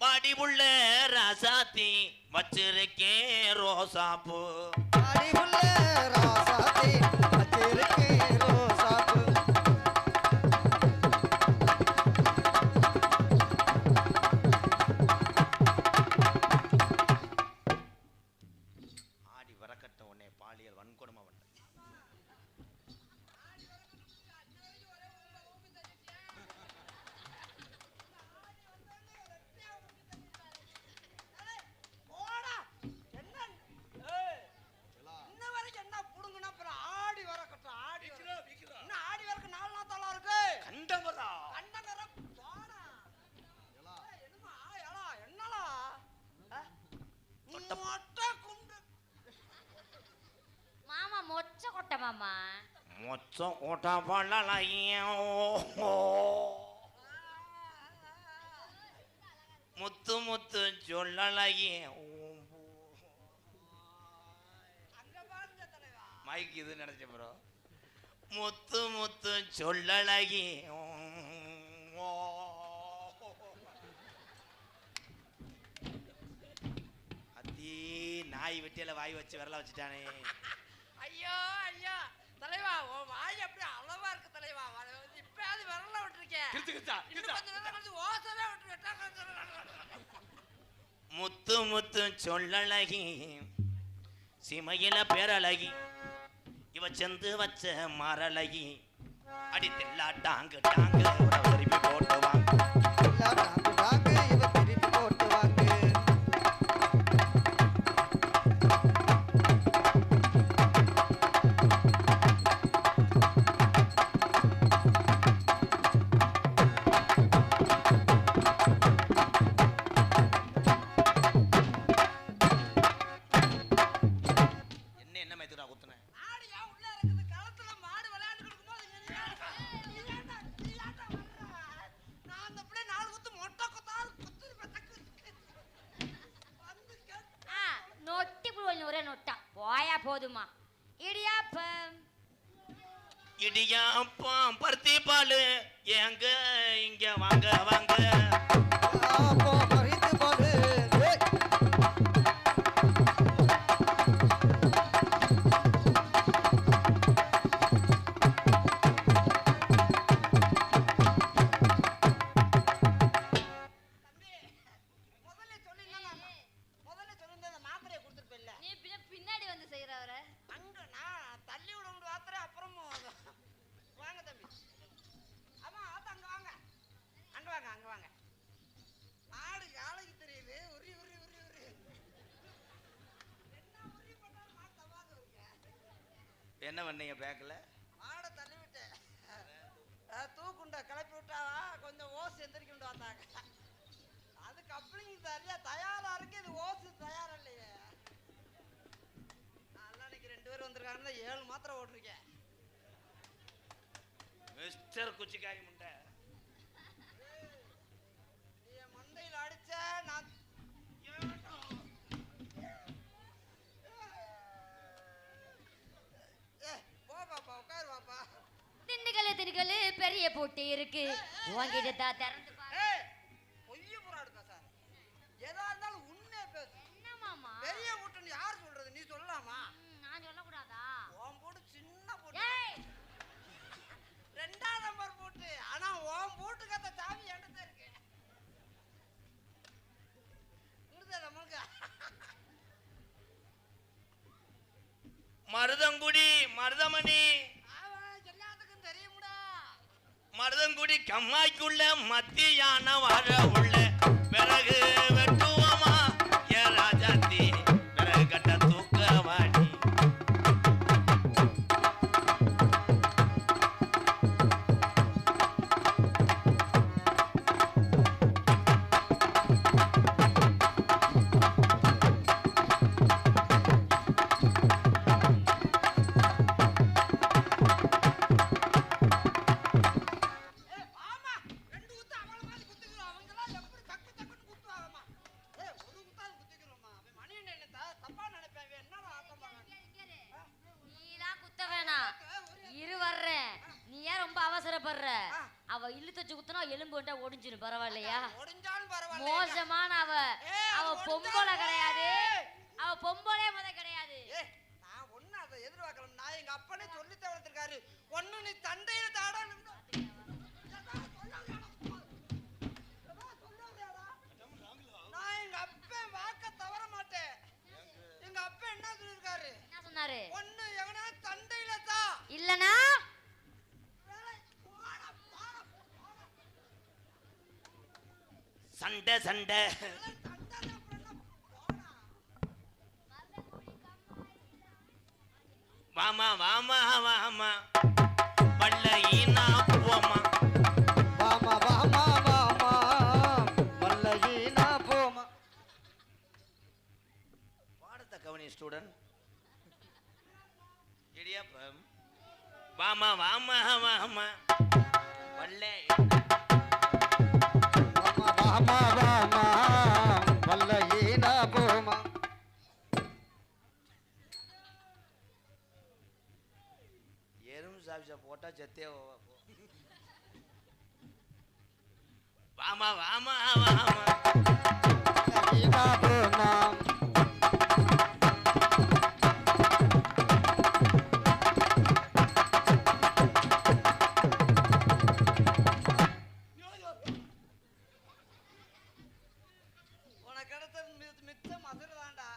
பாடி உள்ள ராசாத்தி வச்சிருக்கேன் ரோசாப்பூ பாடி உள்ள ராசாத்தி வச்சிருக்கேன் ரோசாப்பூ ஆடி வரக்கட்ட உடனே பாலியல் வன்கொடுமை பண்ண மொச்சம் ஓட்டா பண்ணலையும் முத்து முத்து சொல்லலையும் மைக் இது நினைச்ச ப்ரோ முத்து முத்து சொல்லலையும் அத்தி நாய் வெட்டியில வாய் வச்சு விரல வச்சுட்டானே. ஐயோ ஐயோ தலைவா உன் வாய் அப்படி அளவா இருக்கு தலைவா. இப்பயாவது விரல விட்டுருக்கேன். ஓசவே முத்து முத்து சொல்லழகி சிமையில பேரழகி இவ செந்து வச்ச மரழகி அடித்தெல்லா டாங்கு டாங்கு திருப்பி போட்டு வாங்க இவ திருப்பி போட்டு வாங்க. போதுமா இடியாப்பம் இடியாப்பம் பருத்தி பாலு எங்க இங்க வாங்க வாங்க பருத்தி பாலு பின்னாடி வந்து செய்யறவர அங்க நான் தள்ளி விட முடியும் ஆத்திர அப்புறம் வாங்க தம்பி. ஆமா ஆத்த அங்க வாங்க அங்க வாங்க அங்க வாங்க. ஆடு யாழைக்கு தெரியுது உரி உரி உரி உரி என்ன உரி பண்ணாலும் நான் தவாது என்ன பண்ணீங்க பேக்ல ஆடை தள்ளி விட்டேன். தூக்குண்ட கிளப்பி விட்டாவா கொஞ்சம் ஓசு எந்திரிக்கிட்டு வந்தாங்க. அது கப்ளிங் சரியா தயாரா இருக்கு. இது ஓசு தயாரா இல்லையே. ரெண்டு பேரும் வந்திருக்காங்க. 7 மாத்திரை ஓட்டிருக்கேன். மிஸ்டர் குச்சிக்காரி முண்டை நீ மண்டையில் அடிச்ச நான் போ பாப்பா உட்காரு பாப்பா. திண்டுக்கல்லு பெரிய போட்டி இருக்கு. உங்ககிட்ட தான் திறந்து பாரு. பொய்ய புறாடுக்கா சார். எதா இருந்தாலும் உண்மையை பேசு. என்ன மாமா பெரிய போட்டுன்னு யார் சொல்றது? நீ சொல்லலாமா? நான் சொல்லக்கூடாதா? ஓம் போட்டு சின்ன போட்டு 2ஆம் நம்பர் போட்டு. ஆனா ஓம் போட்டுக்கு அந்த சாவி என்கிட்ட இருக்கு. நமக்கு மருதங்குடி மருதமணி எல்லாத்துக்கும் தெரியும்டா. மருதங்குடி கம்மாய்க்குள்ள மத்தியான வாழ உள்ள பிறகு வெட்டுவோமா ஏ ராஜாத்தி பிறகு கட்ட தூக்க வாடி ஆமா 2 குத்து அவள மாதிரி குத்துறோம். அவங்கலாம் அவ இழுத்து வச்சு குத்துனா எலும்பு வந்தா ஒடிஞ்சிரும் பரவாயில்லையா? ஒடிஞ்சாலும் பரவாயில்ல. மோசமான அவ ஏய், அவ அது பொம்பளை ஒடிஞ்சாலும் கிடையாது. அவ பொம்பளே முத கிடையாது. ஏய், நான் ஒண்ணு அதை எதிர்பார்க்கல. நான் எங்க அப்பனே சொல்லி தவழ்த்திருக்காரு. ஒண்ணு நீ தண்டையில தாடான்னு நான் எங்க அப்பன் வாக்க தவற மாட்டேன். எங்க அப்பா என்ன சொல்லிருக்காரு? என்ன சொன்னாரு? ஒண்ணு எவனா தண்டையில தா, இல்லனா சண்டை சண்டை. வாமா வாமா வாமா வல்லையினா போமா. வாமா வாமா வாமா வல்லையினா போமா. பாடத்தை கவனி ஸ்டூடெண்ட். இடியாப்பம். வாமா வாமா வாமா வல்லை. வாமா வாமா வல்லையினா போமா. எறும்பு சாப்பிச்சா போட்டா செத்தே போ. வாமா வாமா வாமா வல்லையினா போமா. உனக்கு கிடைச்சது மிச்ச மதுரை தான்டா.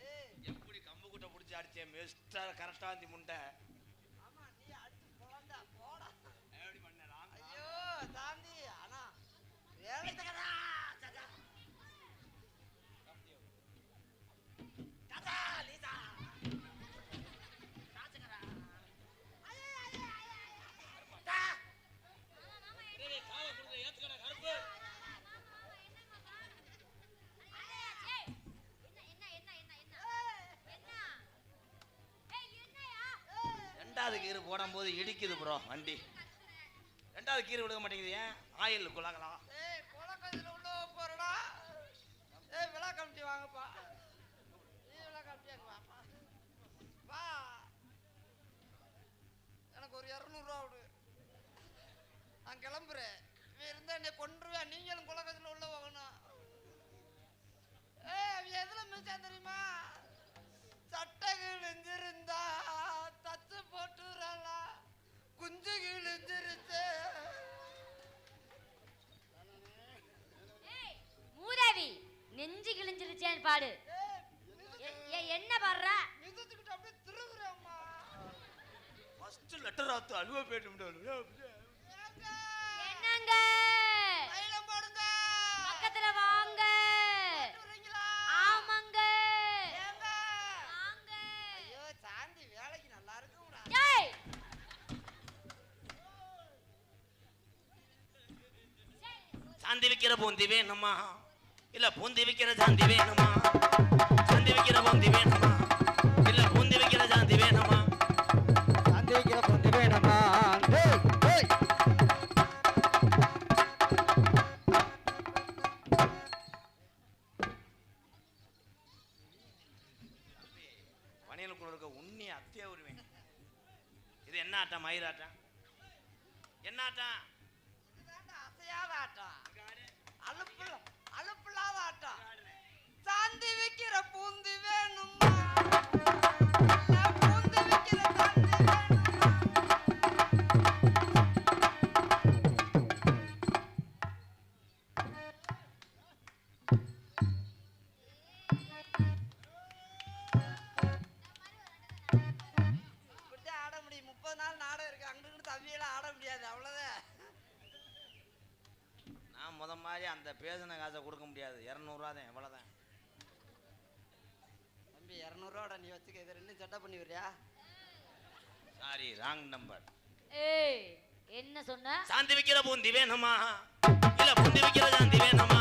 ஏய், எப்படி கம்பு கூட்ட பிடிச்சி அடிச்சேன் மிஸ்டர் கரெக்டாந்தி முண்டை. ஆமா நீ அடிச்சு போடா போடா. எப்படி பண்ண ராங்? ஐயோ சாந்தி, ஆனா வேலைக்கு ரெண்டாவது கீரு போடும்போது இடிக்குது ப்ரோ வண்டி. ரெண்டாவது கீரு விடுக்க மாட்டேங்குது. ஏன்? ஆயில் குழக்கலாம். ஏய் குளக்கத்துல உள்ள போறடா. ஏய் விழா கமிட்டி வாங்கப்பா. நீ விழா கமிட்டியாக்கு வாப்பா. வா. எனக்கு ஒரு 200 ரூபா கொடு. நான் கிளம்புறேன். இவன் இருந்தா என்னை கொன்றுவேன். நீங்களும் குளக்கத்துல உள்ள போகணும். ஏய் அவன் எதுல மிச்சம் தெரியுமா? சட்டை கிழிஞ்சிருந்தா தச்சு போட்டுறலா, குஞ்சு கிழிஞ்சிருச்சு. ஏய் மூதேவி நெஞ்சு கிழிஞ்சிருச்சேன்னு பாடு. என்ன பாடுற? மிதத்துக்கிட்ட அப்படியே திருகுறேம்மா. ஃபர்ஸ்ட் லெட்டர் ஆத்து அழுவ போயிட்டு. என்னங்க தைலம் போடுங்க. பக்கத்துல வாங்க. வரீங்களா? ஆமாங்க ஏங்க? வாங்க. ஐயோ சாந்தி வேலைக்கு நல்லா இருக்கும்டா. ஏய் சாந்தி விக்கிற பூந்தி வேணுமா இல்ல பூந்தி விக்கிற சாந்தி வேணுமா? சாந்தி விக்கிற பூந்தி வேணுமா இல்ல பூந்தி விக்கிற சாந்தி வேணுமா? சந்திக்கிற பொந்து வேணுமா? டேய், டேய். பணியலுக்குள்ள இருக்க உண்ணி அத்தியா வருவேன். இது என்ன ஆட்டம்? மயிராட்டம். என்ன ஆட்டம்? இதுதான்டா அசையாத ஆட்டம். அலுப்பில்லாத ஆட்டம். சாந்தி விக்கிற பூந்தி வேணுமா? இல்ல பூந்தி விக்கிற சாந்தி வேணுமா? இப்படித்தான் ஆட முடியும். 30 நாள் நாடகம் இருக்கு. அங்கிட்டு தவியெல்லாம் ஆட முடியாது. அவ்வளவுதான். நான் முத மாதிரி அந்த பேசின காசை கொடுக்க முடியாது. 200 ரூபா தான். எவ்வளவுதான்? தம்பி 200 ரூபாடா நீ வச்சுக்க. இதை 2 சட்டை பண்ணி விடுறியா? Sorry wrong number. ஏய் என்ன சொன்ன? சாந்தி விக்கிற பூந்தி வேணுமா இல்ல பூந்தி விக்கிற சாந்தி வேணுமா?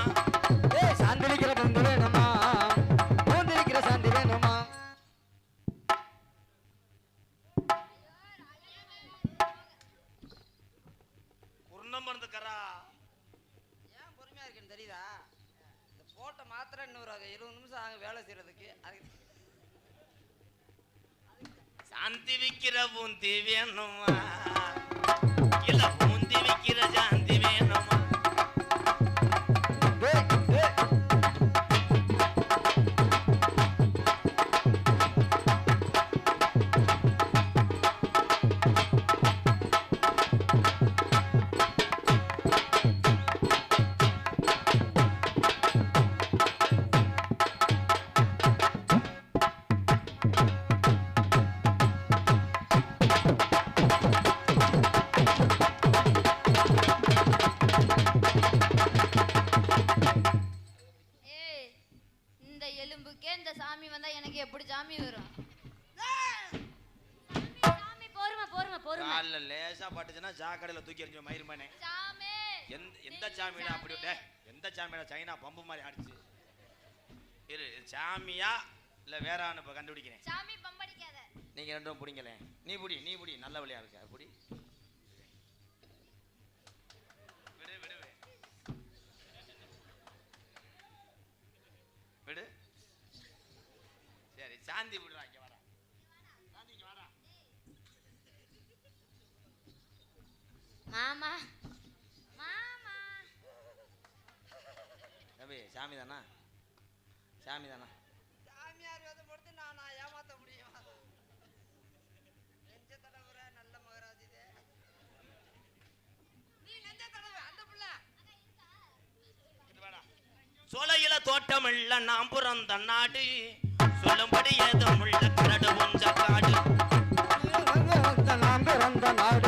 ஏய் சந்திக்கிற பொந்து வேணுமா? பூந்திருக்கிற சந்தி வேணுமா? குருணம் மறந்துக்கறா. ஏன் பொறுமையா இருக்கேன்னு தெரியுதா? இந்த போட்ட மாத்திரை இன்னொரு 20 நிமிஷம் ஆகும் வேலை செய்யறதுக்கு. அதுக்கு சாந்தி விக்கிற பூந்தி வேணுமா இல்ல பூந்தி விக்கிற விக்கிற சாந்தி வேணுமா டேய், டேய். ஏய், இந்த எலும்புக்கே இந்த சாமி வந்தா எனக்கு எப்படி சாமி வரும்? சாமி, பொறுமை பொறுமை பொறுமை. கால்ல லேசா பட்டுச்சுன்னா சாக்கடையில தூக்கி எறிஞ்சு மயிருமானே சாமி, எந்த சாமியா அப்படி எந்த சாமியா சைனா பம்பு மாதிரி ஆடிச்சு இரு சாமியா இல்ல வேற இப்ப கண்டுபிடிக்கிறேன் சாமி பம்படிக்காத. நீங்க ரெண்டும் பிடிங்களே நீ புடி நல்ல வழியா இருக்க புடி விடு விடு விடு சரி சாந்தி விடுறா இங்க வாடா சாந்தி இங்க வாடா மாமா மாமா. தம்பி சாமி தானா சாமி தானா சாமியார் வேதம் கொடுத்து நான் ஏமாத்த முடியும் நெஞ்ச தடவுற நல்ல மகராஜ் இது நீ நெஞ்ச தடவை அந்த புள்ள சோலையில தோட்டமில்ல நாம் பிறந்த நாடு சொல்லும்படி ஏதும் உள்ள கரடு கொஞ்ச காடு நாம் பிறந்த நாடு